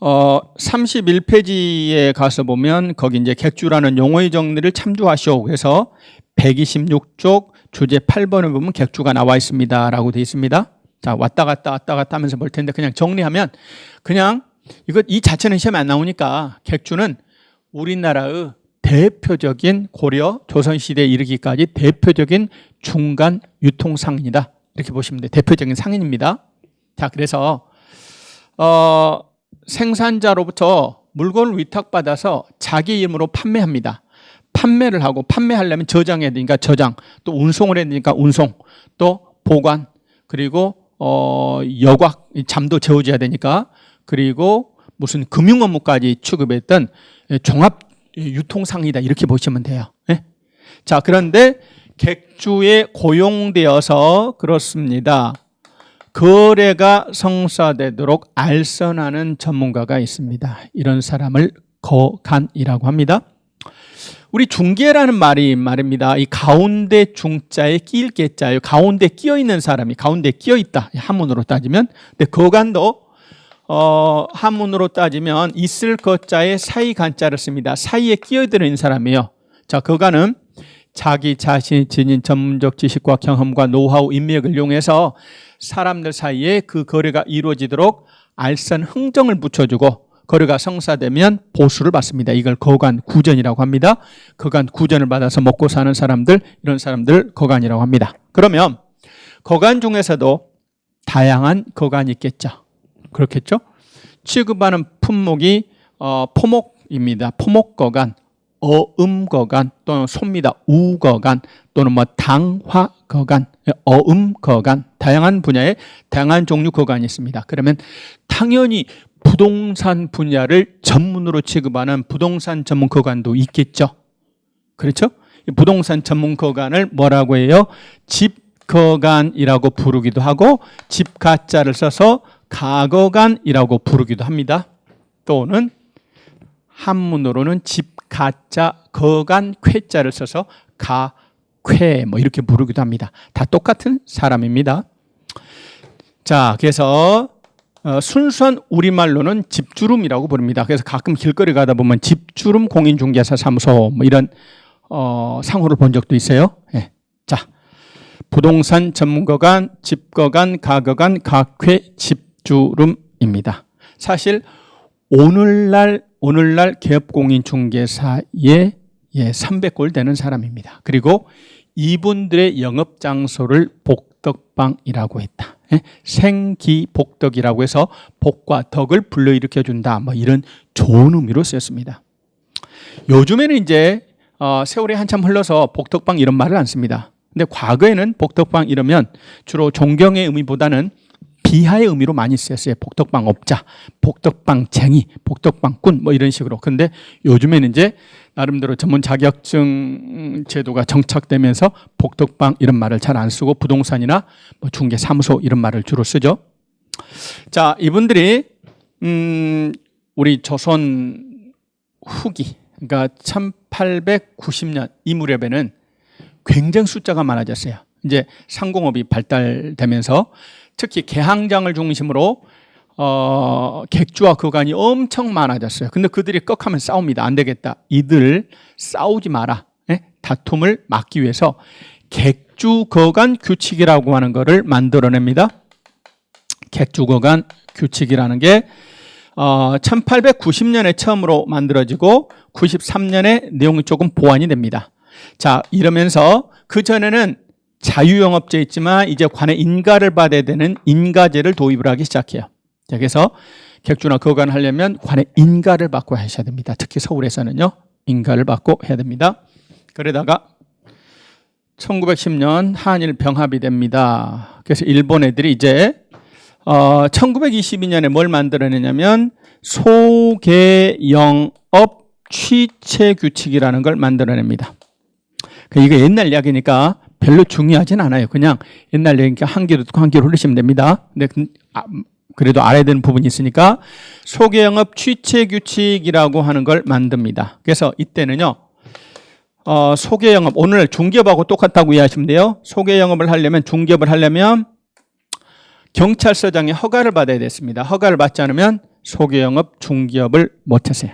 [SPEAKER 1] 31페이지에 가서 보면 거기 이제 객주라는 용어의 정리를 참조하시오. 그래서 126쪽 주제 8번에 보면 객주가 나와 있습니다라고 되어 있습니다. 자, 왔다 갔다 하면서 볼 텐데 그냥 정리하면 그냥 이 자체는 시험에 안 나오니까 객주는 우리나라의 대표적인 고려 조선시대에 이르기까지 대표적인 중간 유통상인이다. 이렇게 보시면 돼요. 대표적인 상인입니다. 자, 그래서 생산자로부터 물건을 위탁받아서 자기 이름으로 판매합니다. 판매를 하고 판매하려면 저장해야 되니까 저장, 또 운송을 해야 되니까 운송, 또 보관, 그리고 여곽, 잠도 재워줘야 되니까, 그리고 무슨 금융 업무까지 취급했던 종합 유통상이다 이렇게 보시면 돼요. 네? 자, 그런데 객주에 고용되어서 그렇습니다. 거래가 성사되도록 알선하는 전문가가 있습니다. 이런 사람을 거간이라고 합니다. 우리 중개라는 말이 말입니다. 이 가운데 중자에 끼일 개자예요. 가운데 끼어 있는 사람이 가운데 끼어 있다. 한문으로 따지면. 근데 거간도 한문으로 따지면 있을 거자에 사이 간자를 씁니다. 사이에 끼어들은 사람이에요. 자, 거간은 자기 자신이 지닌 전문적 지식과 경험과 노하우, 인맥을 이용해서 사람들 사이에 그 거래가 이루어지도록 알선 흥정을 붙여주고 거래가 성사되면 보수를 받습니다. 이걸 거간 구전이라고 합니다. 거간 구전을 받아서 먹고 사는 사람들, 이런 사람들 거간이라고 합니다. 그러면 거간 중에서도 다양한 거간이 있겠죠. 그렇겠죠? 취급하는 품목이 포목입니다. 포목거간, 어음거간 또는 소입니다. 우거간 또는 뭐 당화거간, 어음거간, 다양한 분야의 다양한 종류 거간이 있습니다. 그러면 당연히 부동산 분야를 전문으로 취급하는 부동산 전문 거간도 있겠죠. 그렇죠? 부동산 전문 거간을 뭐라고 해요? 집거간이라고 부르기도 하고 집가자를 써서 가거간이라고 부르기도 합니다. 또는 한문으로는 집가자 거간 쾌자를 써서 가쾌 뭐 이렇게 부르기도 합니다. 다 똑같은 사람입니다. 자, 그래서 순수한 우리말로는 집주름이라고 부릅니다. 그래서 가끔 길거리 가다 보면 집주름 공인중개사 사무소 뭐 이런 상호를 본 적도 있어요. 네. 자, 부동산 전문거간, 집거간, 가거간, 가쾌, 집주름입니다. 사실 오늘날 개업공인중개사에 300골 되는 사람입니다. 그리고 이분들의 영업장소를 복덕방이라고 했다. 생기복덕이라고 해서 복과 덕을 불러일으켜준다. 뭐 이런 좋은 의미로 쓰였습니다. 요즘에는 이제 세월이 한참 흘러서 복덕방 이런 말을 안 씁니다. 근데 과거에는 복덕방 이러면 주로 존경의 의미보다는 비하의 의미로 많이 쓰였어요. 복덕방 업자, 복덕방쟁이, 복덕방꾼 뭐 이런 식으로. 근데 요즘에는 이제 나름대로 전문 자격증 제도가 정착되면서 복덕방 이런 말을 잘 안 쓰고 부동산이나 뭐 중개사무소 이런 말을 주로 쓰죠. 자, 이분들이 우리 조선 후기, 그러니까 1890년 이 무렵에는 굉장히 숫자가 많아졌어요. 이제 상공업이 발달되면서 특히 개항장을 중심으로 객주와 거간이 엄청 많아졌어요. 근데 그들이 꺽하면 싸웁니다. 안 되겠다. 이들 싸우지 마라. 네? 다툼을 막기 위해서 객주 거간 규칙이라고 하는 것을 만들어냅니다. 객주 거간 규칙이라는 게 1890년에 처음으로 만들어지고 93년에 내용이 조금 보완이 됩니다. 자, 이러면서 그전에는 자유영업제 있지만 이제 관에 인가를 받아야 되는 인가제를 도입을 하기 시작해요. 자, 그래서 객주나 거관을 하려면 관에 인가를 받고 하셔야 됩니다. 특히 서울에서는요. 인가를 받고 해야 됩니다. 그러다가 1910년 한일 병합이 됩니다. 그래서 일본 애들이 이제 1922년에 뭘 만들어내냐면 소개영업 취체규칙이라는 걸 만들어냅니다. 이게 옛날 이야기니까 별로 중요하진 않아요. 그냥 옛날 얘기니까 한 귀로 듣고 한 귀로 흘리시면 됩니다. 근데 그래도 알아야 되는 부분이 있으니까 소개영업 취체규칙이라고 하는 걸 만듭니다. 그래서 이때는요. 소개영업, 오늘 중개업하고 똑같다고 이해하시면 돼요. 소개영업을 하려면, 중개업을 하려면 경찰서장의 허가를 받아야 됐습니다. 허가를 받지 않으면 소개영업, 중개업을 못했어요.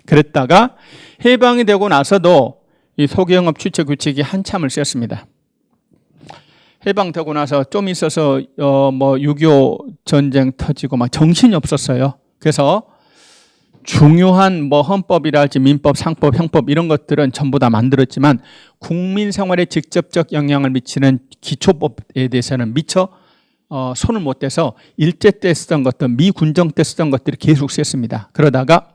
[SPEAKER 1] 그랬다가 해방이 되고 나서도 이 소개영업 취체규칙이 한참을 쓰였습니다. 해방되고 나서 좀 있어서 6.25 전쟁 터지고 막 정신이 없었어요. 그래서 중요한 헌법이랄지 민법, 상법, 형법 이런 것들은 전부 다 만들었지만 국민 생활에 직접적 영향을 미치는 기초법에 대해서는 미처 손을 못 대서 일제 때 쓰던 것들, 미군정 때 쓰던 것들이 계속 쓰였습니다. 그러다가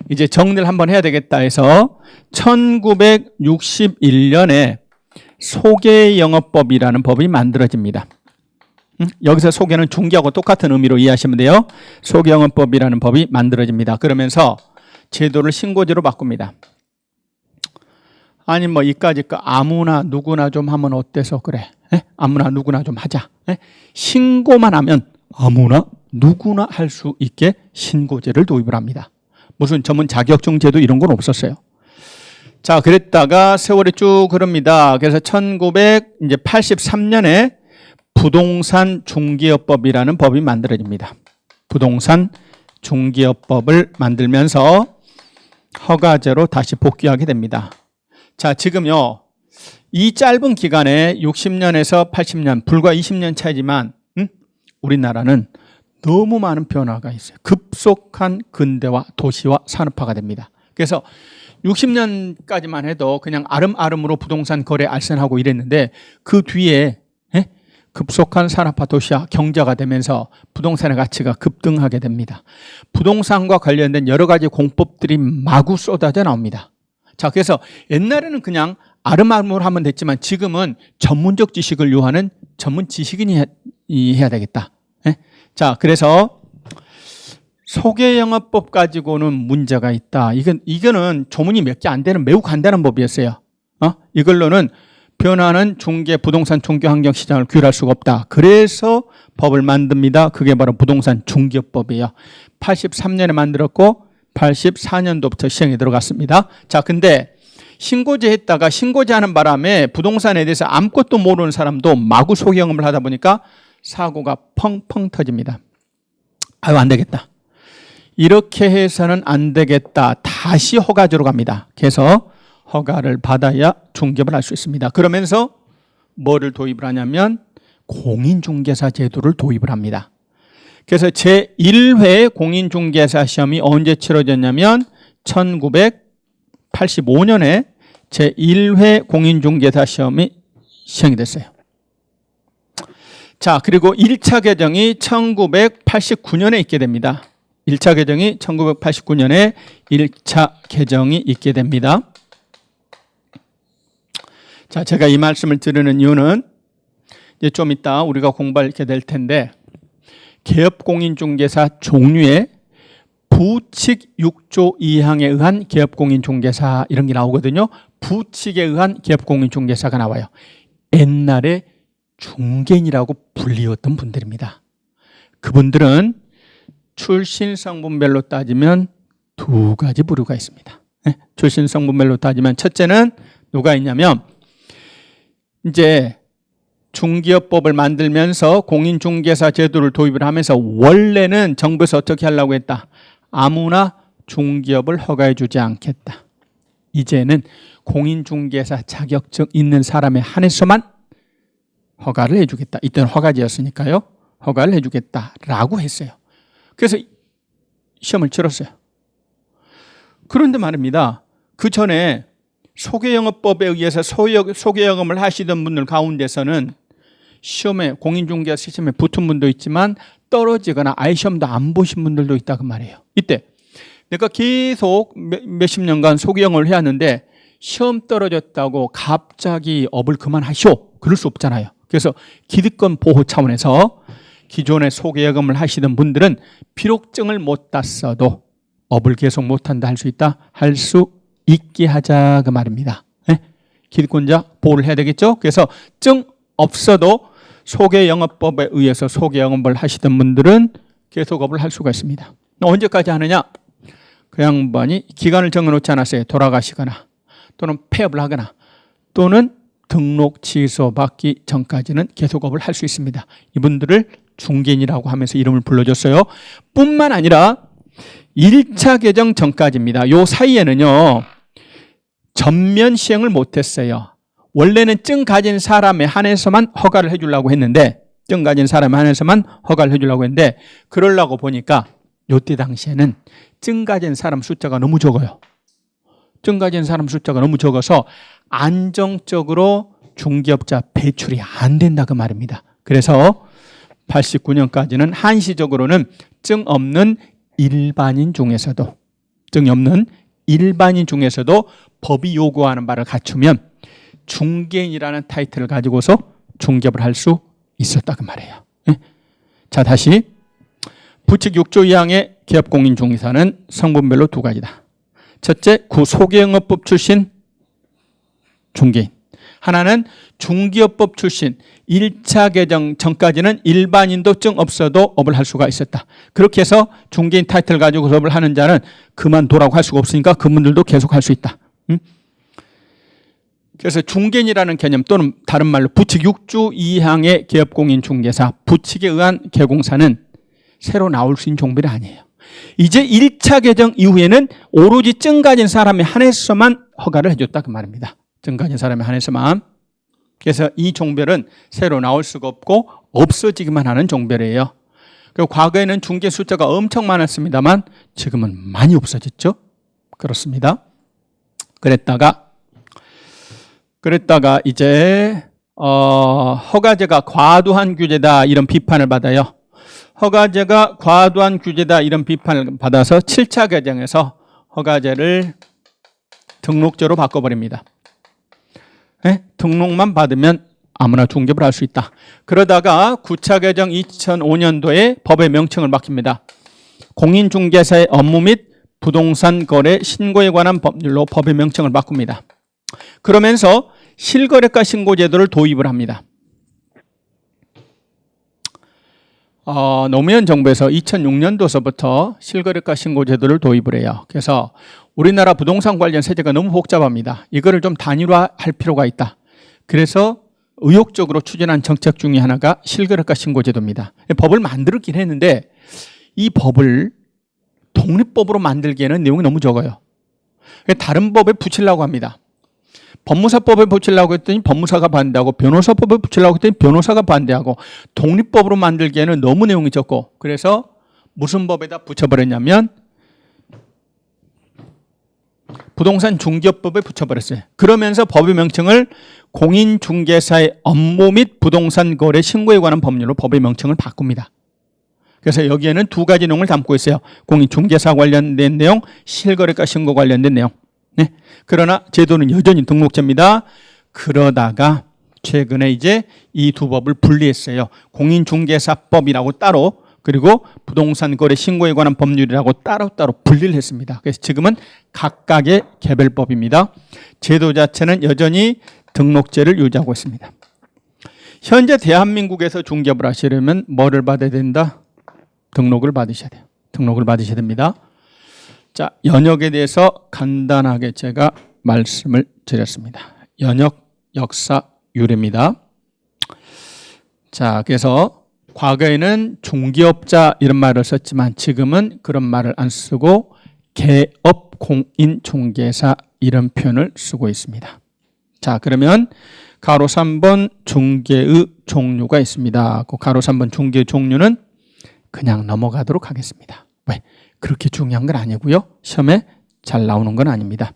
[SPEAKER 1] 이제 정리를 한번 해야 되겠다 해서 1961년에 소개영업법이라는 법이 만들어집니다. 여기서 소개는 중개하고 똑같은 의미로 이해하시면 돼요. 소개영업법이라는 법이 만들어집니다. 그러면서 제도를 신고제로 바꿉니다. 아니 이까짓 거 아무나 누구나 좀 하면 어때서 그래? 아무나 누구나 좀 하자. 신고만 하면 아무나 누구나 할 수 있게 신고제를 도입을 합니다. 무슨 전문 자격증 제도 이런 건 없었어요. 자, 그랬다가 세월이 쭉 흐릅니다. 그래서 1983년에 부동산 중개업법이라는 법이 만들어집니다. 부동산 중개업법을 만들면서 허가제로 다시 복귀하게 됩니다. 자, 지금요. 이 짧은 기간에 60년에서 80년, 불과 20년 차이지만 우리나라는 너무 많은 변화가 있어요. 급속한 근대화, 도시화, 산업화가 됩니다. 그래서 60년까지만 해도 그냥 아름아름으로 부동산 거래 알선하고 이랬는데 그 뒤에 급속한 산업화, 도시화, 경제가 되면서 부동산의 가치가 급등하게 됩니다. 부동산과 관련된 여러 가지 공법들이 마구 쏟아져 나옵니다. 자, 그래서 옛날에는 그냥 아름아름으로 하면 됐지만 지금은 전문적 지식을 요하는 전문 지식인이 해야 되겠다. 자, 그래서 소개영업법 가지고는 문제가 있다. 이거는 조문이 몇 개 안 되는 매우 간단한 법이었어요. 이걸로는 변화하는 중개, 부동산 중개 환경 시장을 규율할 수가 없다. 그래서 법을 만듭니다. 그게 바로 부동산 중개업법이에요. 83년에 만들었고 84년도부터 시행에 들어갔습니다. 자, 근데 신고제 했다가 신고제 하는 바람에 부동산에 대해서 아무것도 모르는 사람도 마구 소개영업을 하다 보니까 사고가 펑펑 터집니다. 아유, 안 되겠다. 이렇게 해서는 안 되겠다. 다시 허가제로 갑니다. 그래서 허가를 받아야 중개업을 할 수 있습니다. 그러면서 뭐를 도입을 하냐면 공인중개사 제도를 도입을 합니다. 그래서 제1회 공인중개사 시험이 언제 치러졌냐면 1985년에 제1회 공인중개사 시험이 시행이 됐어요. 자, 그리고 1차 개정이 1989년에 있게 됩니다. 1차 개정이 1989년에 1차 개정이 있게 됩니다. 자, 제가 이 말씀을 드리는 이유는 이제 좀 이따 우리가 공부하게 될 텐데 개업공인중개사 종류에 부칙 6조 2항에 의한 개업공인중개사 이런 게 나오거든요. 부칙에 의한 개업공인중개사가 나와요. 옛날에 중개인이라고 불리웠던 분들입니다. 그분들은 출신 성분별로 따지면 두 가지 부류가 있습니다. 출신 성분별로 따지면 첫째는 누가 있냐면 이제 중개업법을 만들면서 공인중개사 제도를 도입을 하면서 원래는 정부에서 어떻게 하려고 했다. 아무나 중개업을 허가해 주지 않겠다. 이제는 공인중개사 자격증 있는 사람에 한해서만 허가를 해주겠다. 이때는 허가제였으니까요. 허가를 해주겠다라고 했어요. 그래서 시험을 치렀어요. 그런데 말입니다. 그 전에 소개영업법에 의해서 소개영업을 하시던 분들 가운데서는 시험에 공인중개사 시험에 붙은 분도 있지만 떨어지거나 아예 시험도 안 보신 분들도 있다 그 말이에요. 이때 내가 계속 몇십 년간 소개영업을 해왔는데 시험 떨어졌다고 갑자기 업을 그만하시오. 그럴 수 없잖아요. 그래서 기득권 보호 차원에서 기존에 소개영업을 하시던 분들은 비록 증을 못 땄어도 업을 계속 못한다 할 수 있다? 할 수 있게 하자 그 말입니다. 네? 기득권자 보호를 해야 되겠죠? 그래서 증 없어도 소개영업법에 의해서 소개영업을 하시던 분들은 계속 업을 할 수가 있습니다. 언제까지 하느냐? 그 양반이 기간을 정해놓지 않았어요. 돌아가시거나 또는 폐업을 하거나 또는 등록 취소받기 전까지는 계속업을 할 수 있습니다. 이분들을 중개인이라고 하면서 이름을 불러줬어요. 뿐만 아니라 1차 개정 전까지입니다. 요 사이에는요. 전면 시행을 못했어요. 원래는 증 가진 사람에 한해서만 허가를 해주려고 했는데 증 가진 사람에 한해서만 허가를 해주려고 했는데 그러려고 보니까 요때 당시에는 증 가진 사람 숫자가 너무 적어요. 증 가진 사람 숫자가 너무 적어서 안정적으로 중개업자 배출이 안 된다 그 말입니다. 그래서 89년까지는 한시적으로는 증 없는 일반인 중에서도 증이 없는 일반인 중에서도 법이 요구하는 바를 갖추면 중개인이라는 타이틀을 가지고서 중개업을 할 수 있었다 그 말이에요. 네? 자 다시 부칙 6조 2항의 기업공인중개사는 성분별로 두 가지다. 첫째 구소개영업법 출신 중개인, 하나는 중개업법 출신 1차 개정 전까지는 일반인도 증 없어도 업을 할 수가 있었다. 그렇게 해서 중개인 타이틀 가지고 업을 하는 자는 그만두라고 할 수가 없으니까 그분들도 계속 할 수 있다. 그래서 중개인이라는 개념 또는 다른 말로 부칙 6조 2항의 기업공인중개사 부칙에 의한 개공사는 새로 나올 수 있는 종별이 아니에요. 이제 1차 개정 이후에는 오로지 증 가진 사람에 한해서만 허가를 해줬다 그 말입니다. 증 가진 사람에 한해서만. 그래서 이 종별은 새로 나올 수가 없고 없어지기만 하는 종별이에요. 그리고 과거에는 중개 숫자가 엄청 많았습니다만 지금은 많이 없어졌죠. 그렇습니다. 그랬다가 이제 허가제가 과도한 규제다 이런 비판을 받아요. 허가제가 과도한 규제다 이런 비판을 받아서 7차 개정에서 허가제를 등록제로 바꿔버립니다. 네? 등록만 받으면 아무나 중개업을 할 수 있다. 그러다가 9차 개정 2005년도에 법의 명칭을 바뀝니다. 공인중개사의 업무 및 부동산 거래 신고에 관한 법률로 법의 명칭을 바꿉니다. 그러면서 실거래가 신고제도를 도입을 합니다. 노무현 정부에서 2006년도서부터 실거래가 신고제도를 도입을 해요. 그래서 우리나라 부동산 관련 세제가 너무 복잡합니다. 이거를 좀 단일화할 필요가 있다. 그래서 의욕적으로 추진한 정책 중에 하나가 실거래가 신고제도입니다. 법을 만들었긴 했는데 이 법을 독립법으로 만들기에는 내용이 너무 적어요. 다른 법에 붙이려고 합니다. 법무사법에 붙이려고 했더니 법무사가 반대하고 변호사법에 붙이려고 했더니 변호사가 반대하고 독립법으로 만들기에는 너무 내용이 적고 그래서 무슨 법에다 붙여버렸냐면 부동산 중개업법에 붙여버렸어요. 그러면서 법의 명칭을 공인중개사의 업무 및 부동산 거래 신고에 관한 법률로 법의 명칭을 바꿉니다. 그래서 여기에는 두 가지 내용을 담고 있어요. 공인중개사 관련된 내용, 실거래가 신고 관련된 내용. 네. 그러나 제도는 여전히 등록제입니다. 그러다가 최근에 이제 이 두 법을 분리했어요. 공인중개사법이라고 따로 그리고 부동산 거래 신고에 관한 법률이라고 따로따로 분리를 했습니다. 그래서 지금은 각각의 개별법입니다. 제도 자체는 여전히 등록제를 유지하고 있습니다. 현재 대한민국에서 중개업을 하시려면 뭐를 받아야 된다? 등록을 받으셔야 돼요. 등록을 받으셔야 됩니다. 자, 연역에 대해서 간단하게 제가 말씀을 드렸습니다. 연역 역사 유래입니다. 자, 그래서 과거에는 중개업자 이런 말을 썼지만 지금은 그런 말을 안 쓰고 개업 공인 중개사 이런 표현을 쓰고 있습니다. 자, 그러면 가로 3번 중개의 종류가 있습니다. 그 가로 3번 중개의 종류는 그냥 넘어가도록 하겠습니다. 왜? 그렇게 중요한 건 아니고요. 시험에 잘 나오는 건 아닙니다.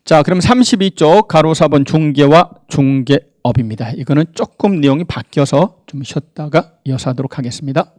[SPEAKER 1] 자, 그럼 32쪽 가로 4번 중개와 중개업입니다. 이거는 조금 내용이 바뀌어서 좀 쉬었다가 이어서 하도록 하겠습니다.